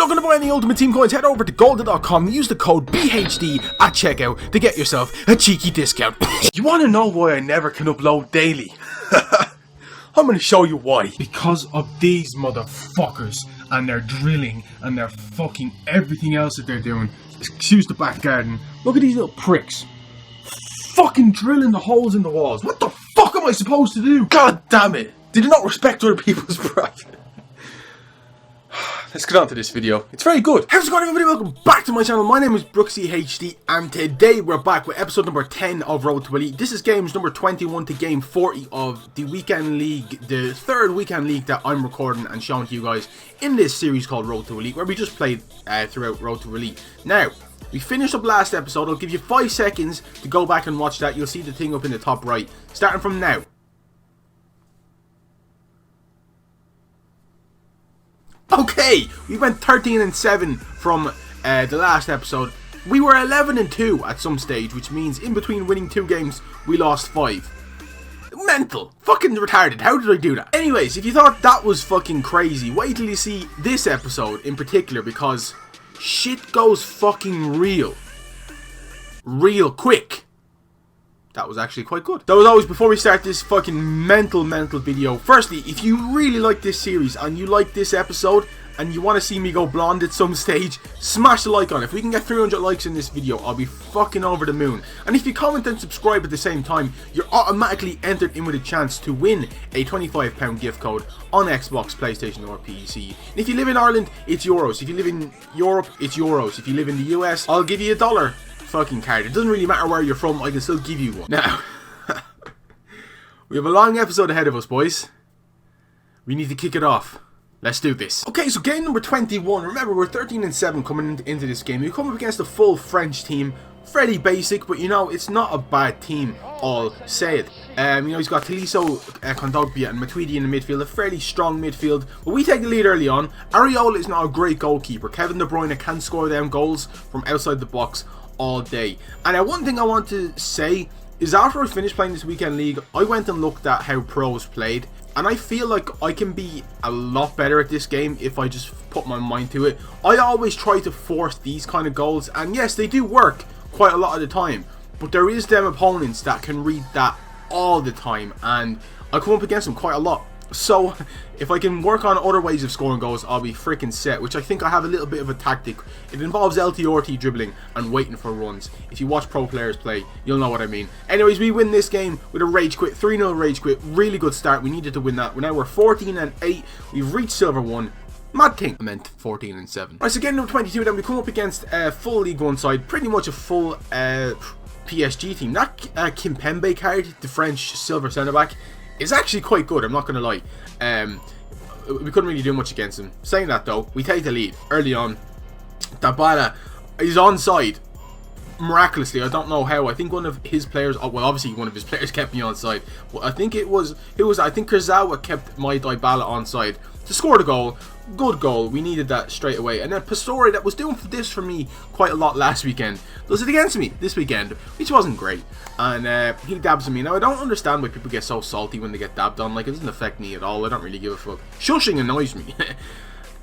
Looking to buy any Ultimate Team coins, head over to golden.com, use the code BHD at checkout to get yourself a cheeky discount. You want to know why I never can upload daily? I'm going to show you why. Because of these motherfuckers and their drilling and their fucking everything else that they're doing. Excuse the back garden. Look at these little pricks. Fucking drilling the holes in the walls. What the fuck am I supposed to do? God damn it. Did you not respect other people's private? Let's get on to this video. It's very good. How's it going, everybody? Welcome back to my channel. My name is Brooksy HD, and today we're back with episode number 10 of Road to Elite. This is games number 21 to game 40 of the weekend league, the third weekend league that I'm recording and showing to you guys in this series called Road to Elite, where we just played throughout Road to Elite. Now, we finished up last episode. I'll give you 5 seconds to go back and watch that. You'll see the thing up in the top right, starting from now. Okay, we went 13-7 from the last episode. We were 11-2 at some stage, which means in between winning 2 games, we lost 5. Mental. Fucking retarded. How did I do that? Anyways, if you thought that was fucking crazy, wait till you see this episode in particular, because shit goes fucking real quick. That was actually quite good. Though as always, before we start this fucking mental video, firstly, if you really like this series and you like this episode and you want to see me go blonde at some stage, smash the like on it. If we can get 300 likes in this video, I'll be fucking over the moon. And if you comment and subscribe at the same time, you're automatically entered in with a chance to win a £25 gift code on Xbox, PlayStation or PC. And if you live in Ireland, it's euros. If you live in Europe, it's euros. If you live in the US, I'll give you $1 fucking card. It doesn't really matter where you're from, I can still give you one. Now, we have a long episode ahead of us, boys. We need to kick it off. Let's do this. Okay, so game number 21. Remember, we're 13-7 coming into this game. We come up against a full French team. Fairly basic, but you know, it's not a bad team, all said. You know, he's got Tolisso, Kondogbia and Matuidi in the midfield, a fairly strong midfield. But we take the lead early on. Areola is not a great goalkeeper. Kevin De Bruyne can score them goals from outside the box all day. And one thing I want to say is, after I finished playing this weekend league, I went and looked at how pros played, and I feel like I can be a lot better at this game if I just put my mind to it. I always try to force these kind of goals, and yes, they do work quite a lot of the time, but there is them opponents that can read that all the time, and I come up against them quite a lot. So if I can work on other ways of scoring goals, I'll be freaking set, which I think I have a little bit of a tactic. It involves LTRT dribbling and waiting for runs. If you watch pro players play, you'll know what I mean. Anyways, we win this game with a rage quit, 3-0 rage quit. Really good start. We needed to win that. Now we're 14-8. We've reached silver 1. Mad thing. I meant 14-7. Right, so game number 22, then we come up against a full League 1 side, pretty much a full PSG team. That Kimpembe card, the French silver centre-back, is actually quite good, I'm not going to lie. We couldn't really do much against him. Saying that though, we take the lead early on. Dybala is onside. Miraculously, I don't know how. I think one of his players, well obviously one of his players kept me onside. But I think I think Kurzawa kept my Dybala onside to score the goal. Good goal. We needed that straight away. And then Pastore, that was doing this for me quite a lot last weekend, does it against me this weekend, which wasn't great. And he dabs at me. Now, I don't understand why people get so salty when they get dabbed on. Like, it doesn't affect me at all. I don't really give a fuck. Shushing annoys me.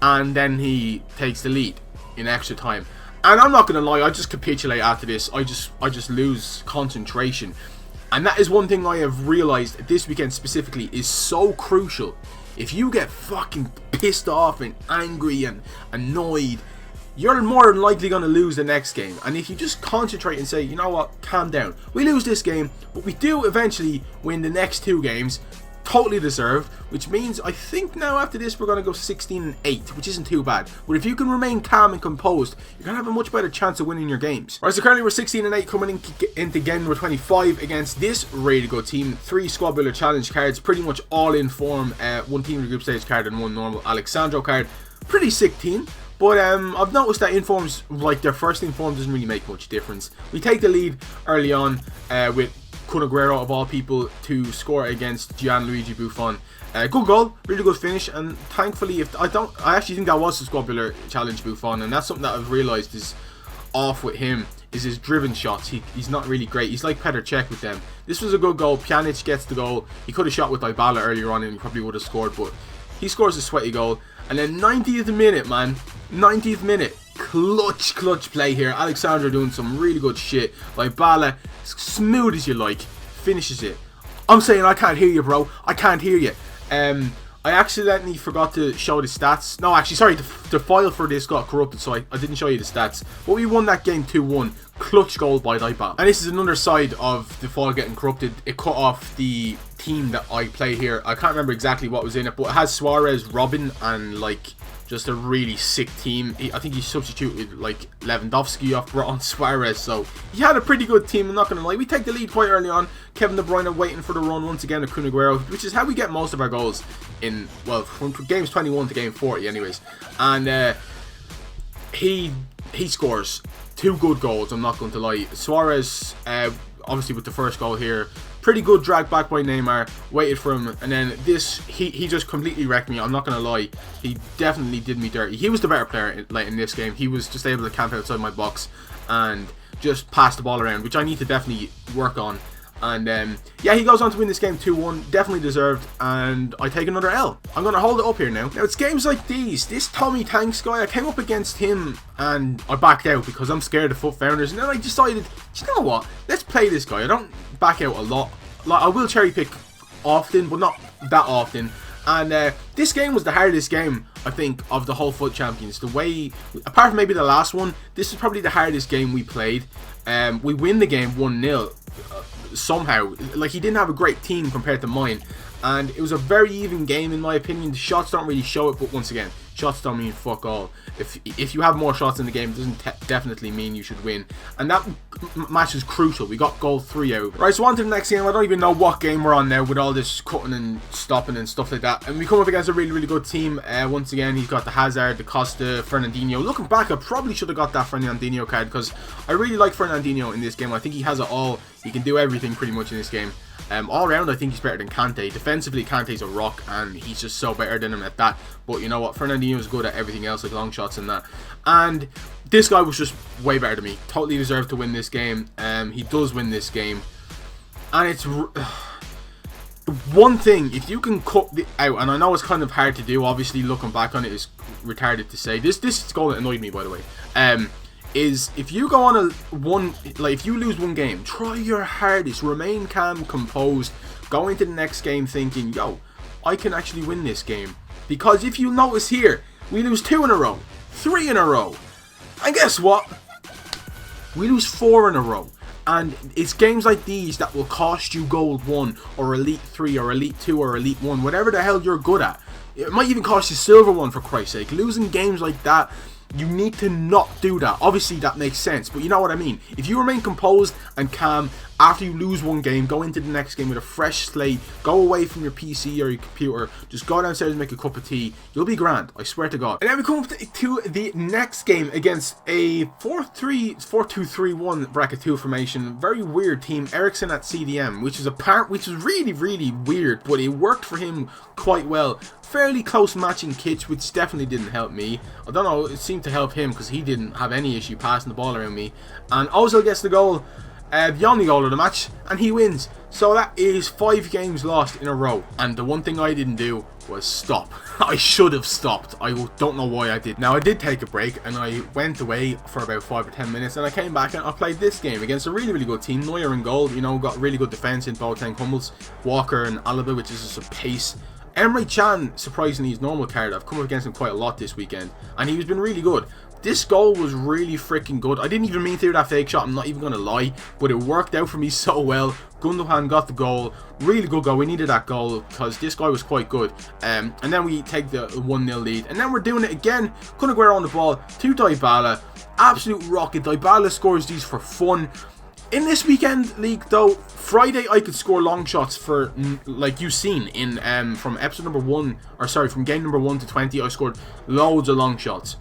And then he takes the lead in extra time. And I'm not going to lie, I just capitulate after this. I just lose concentration. And that is one thing I have realised this weekend specifically is so crucial. If you get fucking pissed off and angry and annoyed, you're more than likely going to lose the next game. And if you just concentrate and say, you know what, calm down. We lose this game, but we do eventually win the next 2 games. Totally deserved, which means I think now after this we're going to go 16-8, which isn't too bad. But if you can remain calm and composed, you're going to have a much better chance of winning your games. Right, so currently we're 16-8 coming into game number 25 against this really good team. 3 squad builder challenge cards, pretty much all in form. 1 team of the group stage card and 1 normal Alexandro card. Pretty sick team. But I've noticed that informs, like their first inform, doesn't really make much difference. We take the lead early on with Kun Aguero of all people to score against Gianluigi Buffon. Good goal, really good finish, and thankfully, I actually think that was the squad builder challenge Buffon, and that's something that I've realised is off with him, is his driven shots. He's not really great. He's like Petr Cech with them. This was a good goal. Pjanic gets the goal. He could have shot with Dybala earlier on and he probably would have scored, but He scores a sweaty goal. And then 90th minute, man. 90th minute. Clutch play here. Alexander doing some really good shit. Dybala, smooth as you like, finishes it. I'm saying I can't hear you, bro. I can't hear you. I accidentally forgot to show the stats. No, actually, sorry, the file for this got corrupted, so I didn't show you the stats. But we won that game 2-1. Clutch goal by Dybala. And this is another side of the file getting corrupted. It cut off the team that I play here. I can't remember exactly what was in it, but it has Suarez, Robin, and like just a really sick team. I think he substituted like Lewandowski off, brought on Suarez, so he had a pretty good team. I'm not gonna lie. We take the lead quite early on. Kevin De Bruyne waiting for the run once again of Kun Aguero, which is how we get most of our goals in, well, from games 21 to game 40 anyways. And he scores 2 good goals, I'm not going to lie. Suarez, obviously with the first goal here, pretty good drag back by Neymar, waited for him, and then this, he just completely wrecked me, I'm not going to lie. He definitely did me dirty. He was the better player in this game. He was just able to camp outside my box and just pass the ball around, which I need to definitely work on. And yeah, he goes on to win this game 2-1, definitely deserved, and I take another L. I'm going to hold it up here now. Now, it's games like these. This Tommy Tanks guy, I came up against him, and I backed out because I'm scared of foot founders, and then I decided, you know what, let's play this guy. I don't back out a lot. Like, I will cherry pick often, but not that often. And this game was the hardest game, I think, of the whole FUT Champions. The way, apart from maybe the last one, this is probably the hardest game we played. We win the game 1-0 somehow. Like, he didn't have a great team compared to mine, and it was a very even game in my opinion. The shots don't really show it, but once again, shots don't mean fuck all. If you have more shots in the game, it doesn't definitely mean you should win, and that match is crucial. We got goal 3 out. Right, so on to the next game. I don't even know what game we're on now with all this cutting and stopping and stuff like that, and we come up against a really good team. Once again, he's got the Hazard, the Costa, Fernandinho. Looking back, I probably should have got that Fernandinho card because I really like Fernandinho in this game. I think he has it all. He can do everything pretty much in this game. All around, I think he's better than Kante. Defensively, Kante's a rock, and he's just so better than him at that. But you know what? Fernandinho is good at everything else, like long shots and that. And this guy was just way better than me. Totally deserved to win this game. He does win this game. And it's one thing, if you can cut it out, and I know it's kind of hard to do, obviously looking back on it is retarded to say. This goal annoyed me, by the way. Is if you go on if you lose one game, try your hardest, remain calm, composed, go into the next game thinking, yo, I can actually win this game. Because if you notice here, we lose 2 in a row, 3 in a row, and guess what? We lose 4 in a row. And it's games like these that will cost you Gold 1, or Elite 3, or Elite 2, or Elite 1, whatever the hell you're good at. It might even cost you Silver 1, for Christ's sake. Losing games like that, you need to not do that. Obviously, that makes sense, but you know what I mean. If you remain composed and calm after you lose one game, go into the next game with a fresh slate, go away from your PC or your computer, just go downstairs and make a cup of tea, you'll be grand, I swear to God. And then we come up to the next game against a 4-2-3-1 bracket 2 formation. Very weird team. Ericsson at CDM, which is really weird, but it worked for him quite well. Fairly close matching kits, which definitely didn't help me. I don't know, it seemed to help him because he didn't have any issue passing the ball around me. And Ozil gets the goal, the only goal of the match, and he wins. So that is 5 games lost in a row. And the one thing I didn't do was stop. I should have stopped. I don't know why I did. Now, I did take a break and I went away for about 5 or 10 minutes, and I came back and I played this game against a really good team. Neuer in goal, you know, got really good defense in Boateng, Hummels, Walker and Alaba, which is just a pace. Emre Can, surprisingly, his normal card. I've come up against him quite a lot this weekend, and he's been really good. This goal was really freaking good. I didn't even mean to do that fake shot, I'm not even going to lie, but it worked out for me so well. Gundogan got the goal. Really good goal. We needed that goal because this guy was quite good. And then we take the 1-0 lead, and then we're doing it again. Kun Aguero on the ball to Dybala. Absolute rocket. Dybala scores these for fun. In this weekend league though, Friday I could score long shots for, like you've seen in from episode number 1, or sorry, from game number 1 to 20, I scored loads of long shots.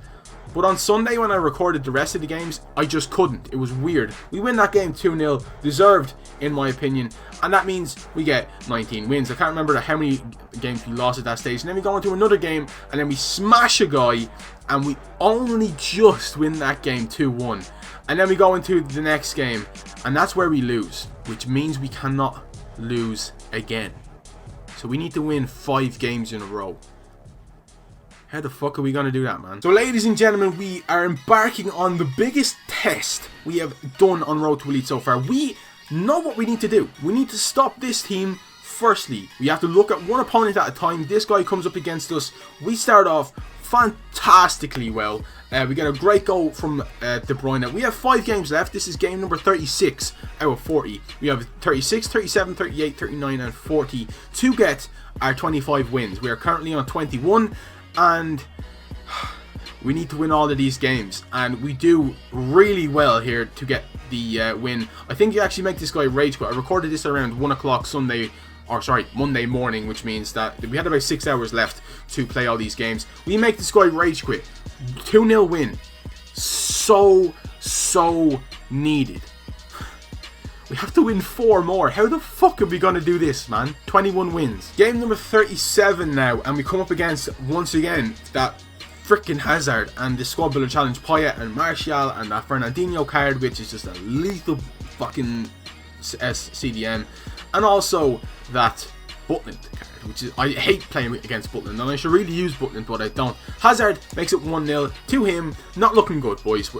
But on Sunday when I recorded the rest of the games, I just couldn't. It was weird. We win that game 2-0, deserved in my opinion, and that means we get 19 wins. I can't remember how many games we lost at that stage. And then we go into another game, and then we smash a guy, and we only just win that game 2-1. And then we go into the next game, and that's where we lose, which means we cannot lose again. So we need to win 5 games in a row. How the fuck are we going to do that, man? So, ladies and gentlemen, we are embarking on the biggest test we have done on Road to Elite so far. We know what we need to do. We need to stop this team. Firstly, we have to look at one opponent at a time. This guy comes up against us. We start off fantastically well. We get a great goal from De Bruyne. We have 5 games left. This is game number 36 out of 40. We have 36, 37, 38, 39 and 40 to get our 25 wins. We are currently on 21 and we need to win all of these games. And we do really well here to get the win. I think you actually make this guy rage quit. I recorded this around 1 o'clock Monday morning, which means that we had about 6 hours left to play all these games. We make this guy rage quit. 2-0 win. So needed. We have to win 4 more. How the fuck are we going to do this, man? 21 wins. Game number 37 now, and we come up against, once again, that freaking Hazard and the squad builder challenge, Payet and Martial and that Fernandinho card, which is just a lethal fucking CDM. And also that Butland card, which is, I hate playing against Butland, and I should really use Butland, but I don't. Hazard makes it 1-0 to him. Not looking good, boys.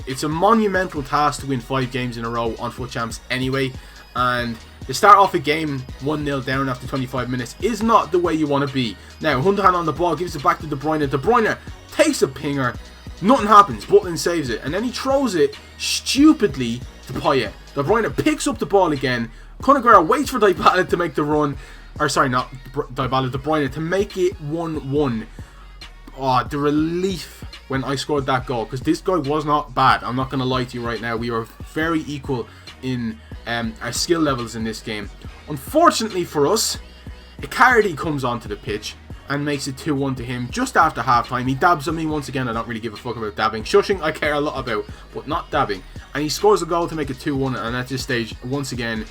It's a monumental task to win 5 games in a row on Foot Champs anyway, and to start off a game 1-0 down after 25 minutes is not the way you want to be. Now, Hundahan on the ball, gives it back to De Bruyne. De Bruyne takes a pinger. Nothing happens. Butland saves it, and then he throws it stupidly to Payet. De Bruyne picks up the ball again. Kunagura waits for Dybala to make the run. Or sorry, not Dybala, De Bruyne to make it 1-1. Oh, the relief when I scored that goal. Because this guy was not bad. I'm not going to lie to you right now. We were very equal in our skill levels in this game. Unfortunately for us, Icardi comes onto the pitch and makes it 2-1 to him just after half-time. He dabs on me once again. I don't really give a fuck about dabbing. Shushing, I care a lot about, but not dabbing. And he scores a goal to make it 2-1. And at this stage, once again,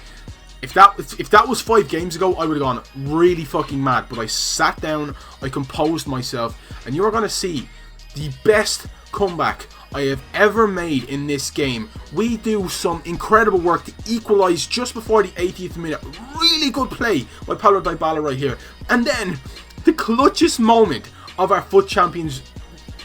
if that was 5 games ago, I would have gone really fucking mad. But I sat down, I composed myself, and you're going to see the best comeback I have ever made in this game. We do some incredible work to equalise just before the 80th minute. Really good play by Paulo Dybala right here. And then, the clutchest moment of our Foot Champions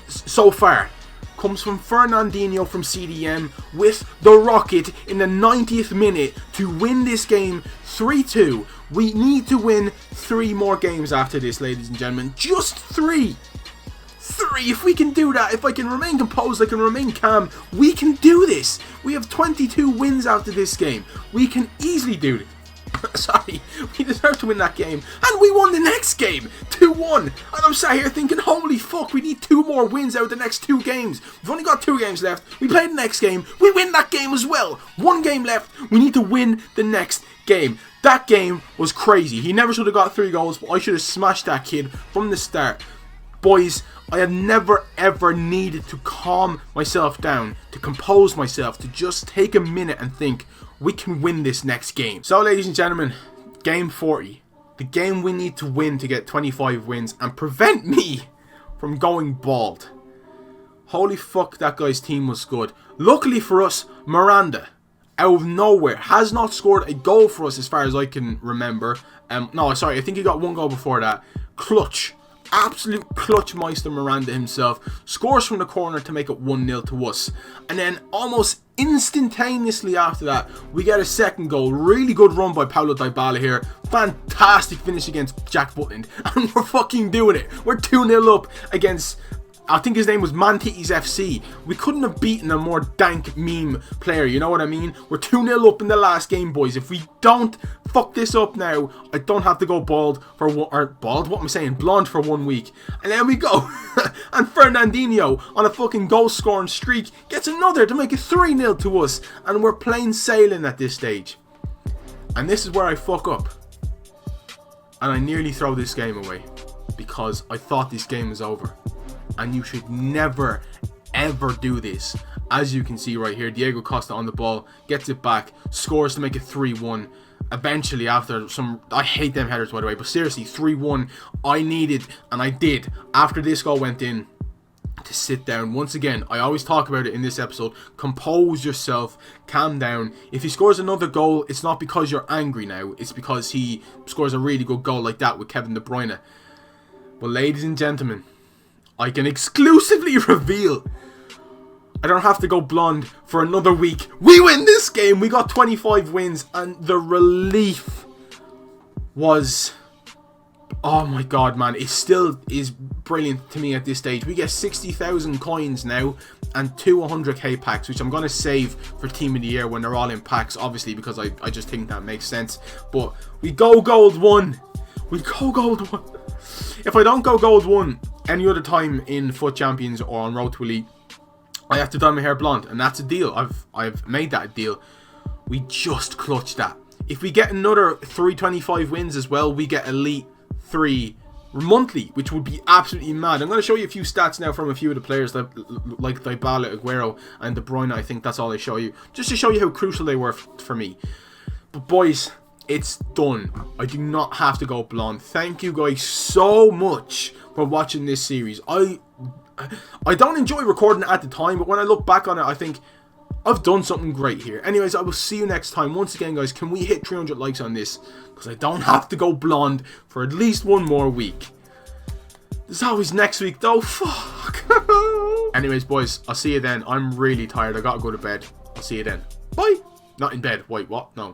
so far comes from Fernandinho from CDM with the rocket in the 90th minute to win this game 3-2. We need to win 3 more games after this, ladies and gentlemen. Just 3. 3. If we can do that, if I can remain composed, I can remain calm, we can do this. We have 22 wins after this game. We can easily do this. Sorry, we deserve to win that game. And we won the next game, 2-1. And I'm sat here thinking, holy fuck, we need 2 more wins out of the next 2 games. We've only got 2 games left. We play the next game. We win that game as well. 1 game left. We need to win the next game. That game was crazy. He never should have got 3 goals, but I should have smashed that kid from the start. Boys, I have never ever needed to calm myself down, to compose myself, to just take a minute and think, we can win this next game. So, ladies and gentlemen, game 40. The game we need to win to get 25 wins and prevent me from going bald. Holy fuck, that guy's team was good. Luckily for us, Miranda, out of nowhere, has not scored a goal for us as far as I can remember. No, sorry, I think he got 1 goal before that. Clutch. Absolute clutch meister Miranda himself scores from the corner to make it 1-0 to us, and then almost instantaneously after that we get a second goal. Really good run by Paulo Dybala here, fantastic finish against Jack Butland, and we're fucking doing it. We're 2-0 up against, I think his name was Manti's FC. We couldn't have beaten a more dank meme player, you know what I mean? We're 2-0 up in the last game, boys. If we don't fuck this up now, I don't have to go bald for one, or bald, what am I saying? Blonde for 1 week. And then we go. And Fernandinho, on a fucking goal scoring streak, gets another to make it 3-0 to us. And we're plain sailing at this stage. And this is where I fuck up. And I nearly throw this game away. Because I thought this game was over. And you should never, ever do this. As you can see right here, Diego Costa on the ball, gets it back, scores to make it 3-1. Eventually, after some, I hate them headers by the way, but seriously, 3-1, I needed, and I did, after this goal went in, to sit down. Once again, I always talk about it in this episode, compose yourself, calm down. If he scores another goal, it's not because you're angry now, it's because he scores a really good goal like that with Kevin De Bruyne. But ladies and gentlemen, I can exclusively reveal I don't have to go blonde for another week. We win this game. We got 25 wins, and the relief was, oh my god, man, it still is brilliant to me at this stage. We get 60,000 coins now and 200k packs, which I'm going to save for Team of the Year when they're all in packs, obviously, because I just think that makes sense. But we go gold 1. We go gold 1. If I don't go gold 1 any other time in FUT Champions or on Road to Elite, I have to dye my hair blonde, and that's a deal. I've made that a deal. We just clutched that. If we get another 325 wins as well, we get Elite 3 monthly, which would be absolutely mad. I'm going to show you a few stats now from a few of the players, like Dybala, Aguero, and De Bruyne. I think that's all I show you, just to show you how crucial they were for me. But boys, it's done. I do not have to go blonde. Thank you guys so much for watching this series. I don't enjoy recording it at the time, but when I look back on it, I think I've done something great here. Anyways, I will see you next time. Once again, guys, can we hit 300 likes on this? Because I don't have to go blonde for at least one more week. There's always next week, though. Fuck. Anyways, boys, I'll see you then. I'm really tired. I gotta go to bed. I'll see you then. Bye. Not in bed. Wait, what? No.